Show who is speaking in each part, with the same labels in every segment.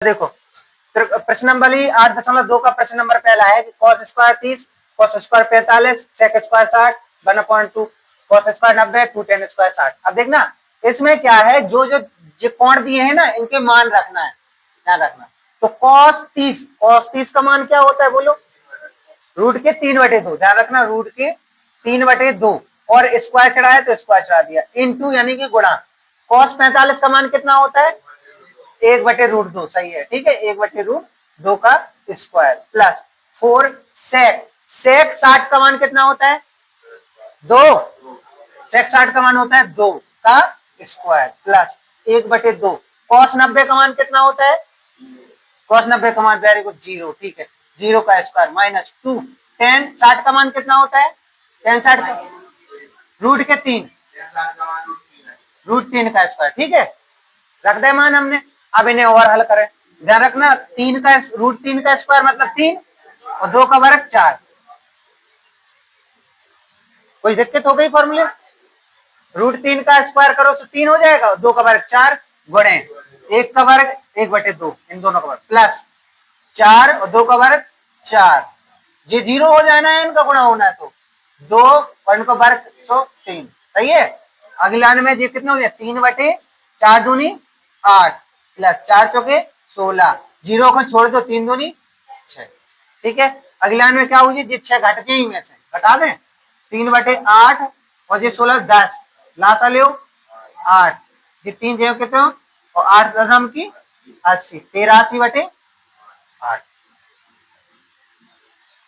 Speaker 1: देखो प्रश्न नंबर 8.2 का प्रश्न नंबर पहला है कि cos square 30, cos square 45, sec square 60, 1/2, cos square 90, 2 tan square 60। अब देखना इसमें क्या है, जो जो जो कोण दिए हैं ना इनके मान रखना है, ध्यान रखना। तो cos 30 का मान क्या होता है बोलो, रूट के 3/2, ध्यान रखना रूट के 3/2, और स्क्वायर चढ़ा है तो स्क्वायर चढ़ा दिया, इनटू यानी कि गुणा। cos 45 का मान कितना होता है, 1/√2, सही है, ठीक है, 1/√2 का स्क्वायर प्लस 4 सेक 60 का मान कितना होता है, 2, सेक 60 का मान होता है 2 का स्क्वायर प्लस 1/2। cos 90 का मान कितना होता है, cos 90 का मान वेरी गुड 0, ठीक है, 0 का स्क्वायर माइनस 2 tan 60 का मान कितना होता है, tan 60 का रूट के 3, √3 का स्क्वायर, ठीक है, रख दे मान हमने। अब इन्हें और हल करें, ध्यान रखना √3 का स्क्वायर मतलब 3 और 2 का वर्ग 4। कोई दिक्कत हो गई फॉर्मूले, √3 का स्क्वायर करो तो 3 हो जाएगा, 2 का वर्ग 4 गुणे 1 का वर्ग 1/2, इन दोनों का वर्ग प्लस 4 और 2 का वर्ग 4, ये 0 हो जाना है, इनका गुणा होना है तो 2 और इनका वर्ग 3, सही है। अगला में ये कितना हो गया, 3/4 दूनी 8 प्लस 4 चौके 16, 0 को छोड़ दो 3 दूनी 6, ठीक है। अगला में क्या हुई, ये 6 घट के में से घटा दें, 3/8 और ये 16 10, लासा ले 8, ये 3 जो कितने हो और 8 दशम की 80, 83/8।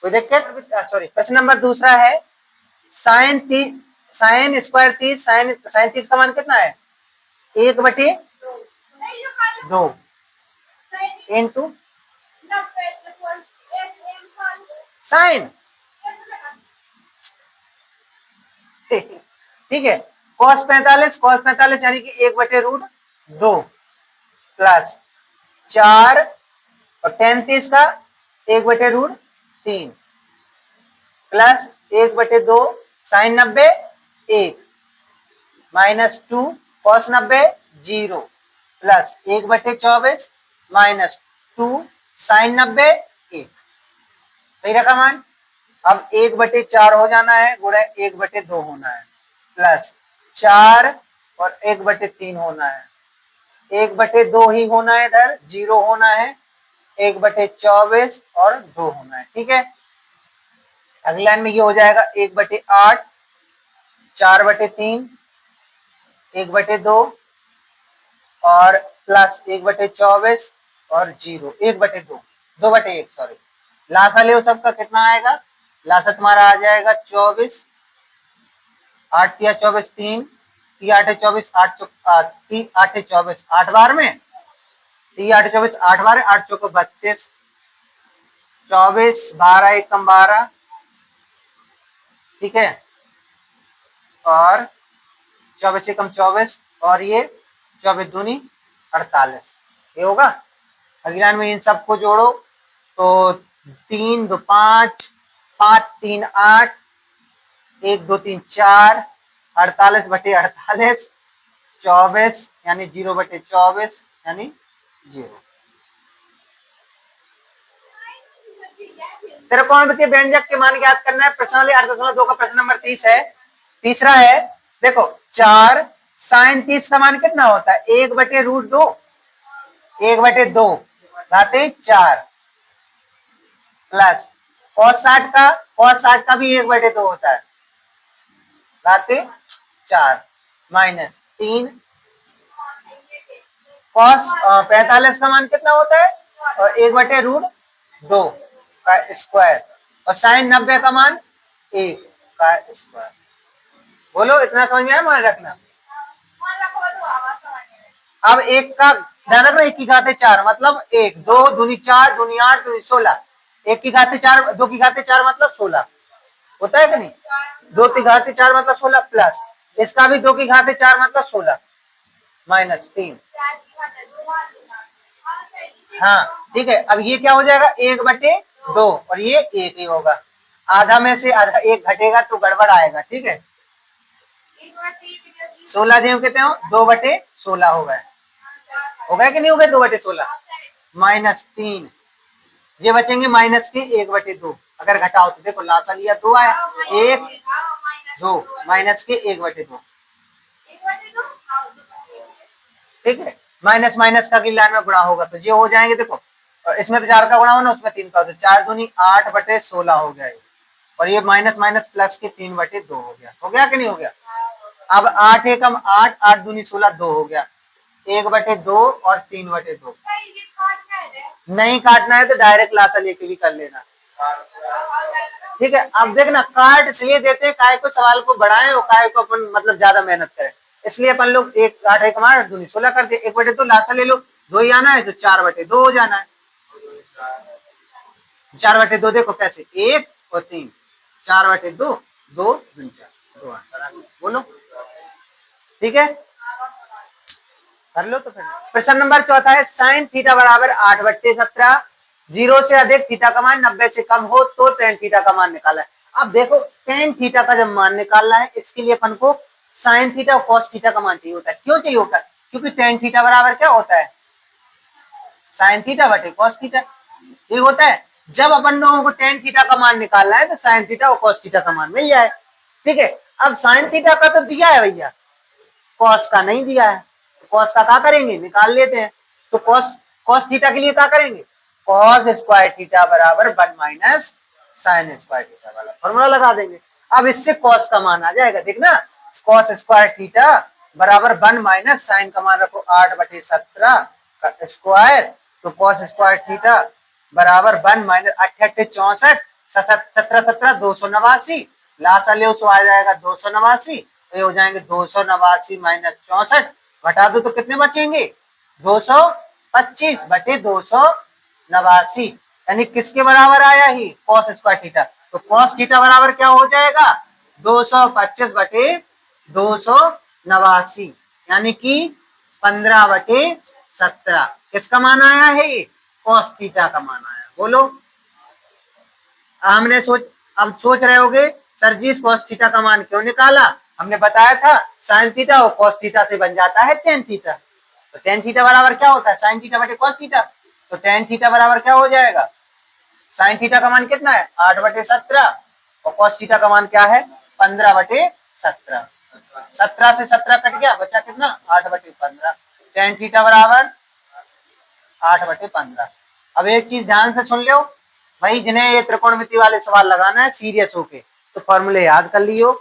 Speaker 1: कोई दिक्कत, सॉरी। प्रश्न नंबर दूसरा है साइन स्क्वायर 30, साइन 30 का मान कितना है, 1/2 इंटू साइन, ठीक है। cos 45 यानी कि 1/√2 प्लस 4 और tan 30 का 1/√3 plus 1/2 sine 90 1 minus 2 cos 90 0 plus 1/24 minus 2 sine 90 1, सही रखा मान। अब 1/4 हो जाना है गुणे 1/2 होना है प्लस 4 और 1/3 होना है, 1/2 ही होना है, इधर 0 होना है, 1/24 और 2 होना है, ठीक है। अगली लाइन में ये हो जाएगा 1/8, 4/3, 1/2 और प्लस 1/24 और 0, 1/2, 2/1, सॉरी। लासा ले सबका कितना आएगा, लासा तुम्हारा आ जाएगा 24, 8 या 24 3, 8 24, 8 24, 8 बार में 8 24, 8 बार 8 चौको 32, 24 12 एकम 12, ठीक है, और 24 एकम 24 और ये 24 दूनी 48, ये होगा। अगला में इन सबको जोड़ो तो 3 2 5, 5 3 8, 1 2 3 4, 48/48, 24 यानी 0/24 यानी 0। तेरे कौन बच्चे व्यंजक के मान ज्ञात करना है, प्रश्न 8.2 का प्रश्न नंबर 30 है। तीसरा है, देखो 4 साइन 30 का मान कितना होता है, 1/√2, 1/2 घाते 4 प्लस cos 60 का भी 1/2 होता है, घाते 4 माइनस 3 cos 45 का मान कितना होता है, और 1/√2 का स्क्वायर, और साइन 90 का मान 1 का स्क्वायर। बोलो इतना समझ में आया, मान रखना। अब एक का ध्यान रखना, 1 की घाते 4 मतलब 1, 2 दूनी 4 दूनी 8 दूनी 16, 1 की घाते 4 2 की घाते 4 मतलब 16 होता है कि नहीं, 2 की घाते 4 मतलब 16 प्लस इसका भी 2 की घाते 4 मतलब 16 माइनस 3, हाँ ठीक है। अब ये क्या हो जाएगा, 1/2 और ये 1 ही होगा, आधा में से आधा 1 घटेगा तो गड़बड़ आएगा, ठीक है। 16 जो कितने हो, 2/16 हो गए कि नहीं हो गए, 2/16, -3, ये बचेंगे माइनस के 1/2। अगर घटाओ तो देखो लासा लिया 2 आया, 1 2 माइनस के 1/2। ठीक है, माइनस माइनस का की लाइन में गुणा होगा तो ये हो जाएंगे। देखो इसमें तो 4 का गुणा होना, उसमें 3 का, तो 4 दूनी 8/16 हो गया, और ये माइनस माइनस प्लस के 3/2 हो गया। हो गया कि नहीं हो गया? अब 8 एकम 8, 8 दूनी 16, 2 हो गया, 1/2 और 3/2। नहीं काटना है तो डायरेक्ट लासा लेके भी कर लेना। ठीक है, अब देखना काट इसलिए देते हैं काय को सवाल को बढ़ाएं और काय को अपन मतलब ज्यादा मेहनत करें, इसलिए अपन लोग 1 8 एकम 8 दूनी 16 कर दिए। 1/2 लासा ले लो, 2 ही आना है तो 4/2 हो जाना है। 4/2 देखो कैसे, 1 और 3, 4/2, 2 दूनी 4, 2 आंसर आ गया। बोलो ठीक है, कर लो। तो फिर प्रश्न नंबर चौथा है साइन थीटा बराबर 8/17, 0 से अधिक थीटा का मान 90 से कम हो तो टेन थीटा का मान निकाला है। अब देखो टेन थीटा का जब मान निकालना है, इसके लिए अपन को साइन थीटा और कॉस थीटा का मान चाहिए होता है। क्यों चाहिए होता है? क्योंकि टेन थीटा बराबर क्या होता है? साइन थीटा बटे कॉस थीटा। ठीक होता है, जब अपन लोगों को टेन थीटा का मान निकालना है तो साइन थीटा और कॉस थीटा का मान मिल जाए। ठीक है, अब साइन थीटा का तो दिया है भैया, कॉस का नहीं दिया है, कॉस का क्या करेंगे, निकाल लेते हैं। तो कॉस कॉस थीटा के लिए क्या करेंगे, कॉस स्क्वायर थीटा बराबर 1 माइनस साइन स्क्वायर थीटा वाला फॉर्मूला लगा देंगे। अब इससे कॉस का मान आ जाएगा, देखना कॉस स्क्वायर थीटा बराबर 1 माइनस साइन का मान रखो 8/17 का स्क्वायर, तो कॉस स्क्वायर थीटा बराबर 1 माइनस 8 64, 17 17 289, लासा ले उसको आ जाएगा 289, तो ये हो जाएंगे 289 माइनस 64, घटा दो तो कितने बचेंगे, 225 बटे 289, यानी किसके बराबर आया ही, कॉस स्क्वायर थीटा। तो कॉस थीटा बराबर क्या हो जाएगा, 225 बटे 289, यानी कि 15/17। किसका मान आया है ये, कॉस थीटा का मान आया। बोलो, हमने अब सोच रहे होगे सर जी कॉस थीटा का मान क्यों निकाला, हमने बताया था साइन थीटा और कॉस थीटा से बन जाता है टेन थीटा। तो टेन थीटा बराबर क्या होता है, साइन थीटा बटे कॉस थीटा। तो टेन थीटा बराबर क्या हो जाएगा, साइन थीटा का मान कितना है 8/17 और कॉस थीटा का मान क्या है 15/17। 17 से 17 कट गया, बचा कितना 8/15। टेन थीटा बराबर 8/15। अब एक चीज ध्यान से सुन लो भाई, जिन्हें ये त्रिकोणमिति वाले सवाल लगाना है सीरियस होके, तो फॉर्मूले याद कर लियो।